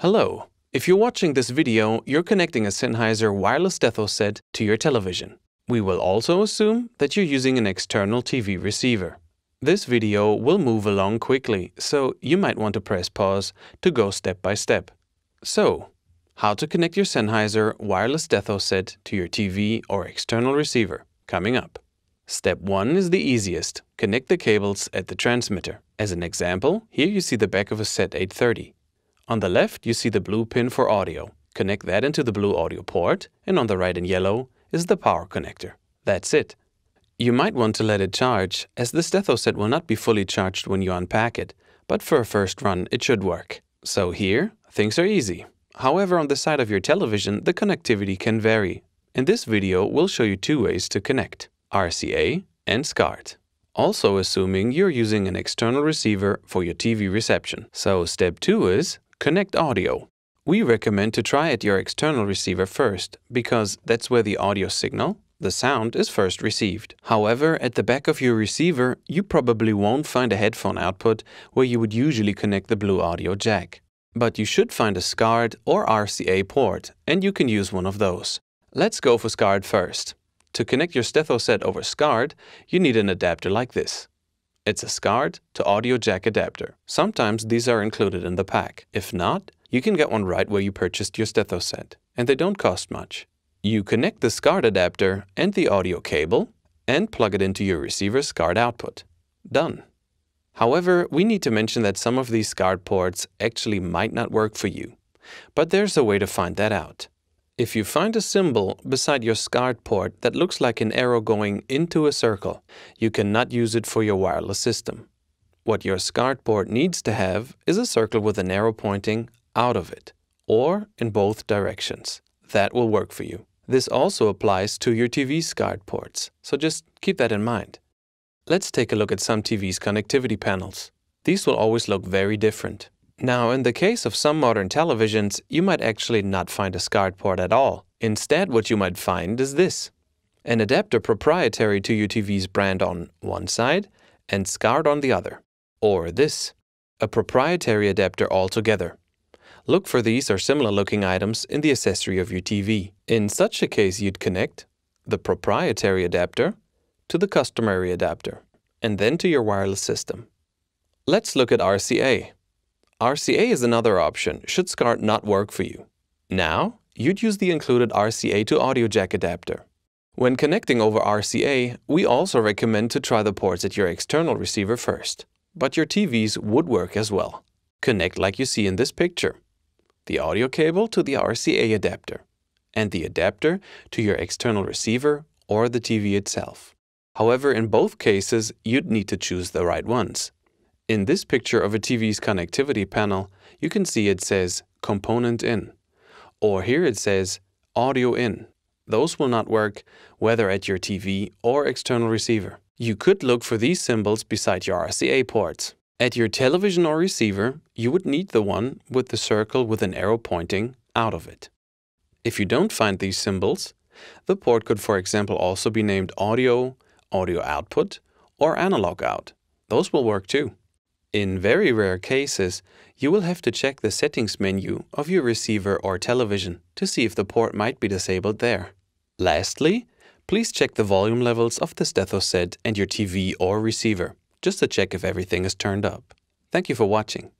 Hello. If you're watching this video, you're connecting a Sennheiser wireless stetho set to your television. We will also assume that you're using an external TV receiver. This video will move along quickly, so you might want to press pause to go step by step. So, how to connect your Sennheiser wireless stetho set to your TV or external receiver, coming up. Step 1 is the easiest. Connect the cables at the transmitter. As an example, here you see the back of a SET 830. On the left, you see the blue pin for audio. Connect that into the blue audio port, and on the right in yellow is the power connector. That's it. You might want to let it charge, as the stetho set will not be fully charged when you unpack it, but for a first run it should work. So here, things are easy. However, on the side of your television, the connectivity can vary. In this video, we'll show you two ways to connect: RCA and SCART. Also assuming you're using an external receiver for your TV reception. So step 2 is connect audio. We recommend to try at your external receiver first, because that's where the audio signal, the sound, is first received. However, at the back of your receiver, you probably won't find a headphone output where you would usually connect the blue audio jack. But you should find a SCART or RCA port, and you can use one of those. Let's go for SCART first. To connect your stetho set over SCART, you need an adapter like this. It's a SCART to audio jack adapter. Sometimes these are included in the pack. If not, you can get one right where you purchased your stetho set, and they don't cost much. You connect the SCART adapter and the audio cable and plug it into your receiver's SCART output. Done. However, we need to mention that some of these SCART ports actually might not work for you, but there's a way to find that out. If you find a symbol beside your SCART port that looks like an arrow going into a circle, you cannot use it for your wireless system. What your SCART port needs to have is a circle with an arrow pointing out of it, or in both directions. That will work for you. This also applies to your TV SCART ports, so just keep that in mind. Let's take a look at some TV's connectivity panels. These will always look very different. Now, in the case of some modern televisions, you might actually not find a SCART port at all. Instead, what you might find is this: an adapter proprietary to your TV's brand on one side and SCART on the other. Or this: a proprietary adapter altogether. Look for these or similar looking items in the accessory of your TV. In such a case, you'd connect the proprietary adapter to the customary adapter, and then to your wireless system. Let's look at RCA. RCA is another option should SCART not work for you. Now, you'd use the included RCA to audio jack adapter. When connecting over RCA, we also recommend to try the ports at your external receiver first, but your TVs would work as well. Connect like you see in this picture: the audio cable to the RCA adapter, and the adapter to your external receiver or the TV itself. However, in both cases, you'd need to choose the right ones. In this picture of a TV's connectivity panel, you can see it says component in, or here it says audio in. Those will not work whether at your TV or external receiver. You could look for these symbols beside your RCA ports. At your television or receiver, you would need the one with the circle with an arrow pointing out of it. If you don't find these symbols, the port could, for example, also be named audio, audio output, or analog out. Those will work too. In very rare cases, you will have to check the settings menu of your receiver or television to see if the port might be disabled there. Lastly, please check the volume levels of the stetho set and your TV or receiver, just to check if everything is turned up. Thank you for watching.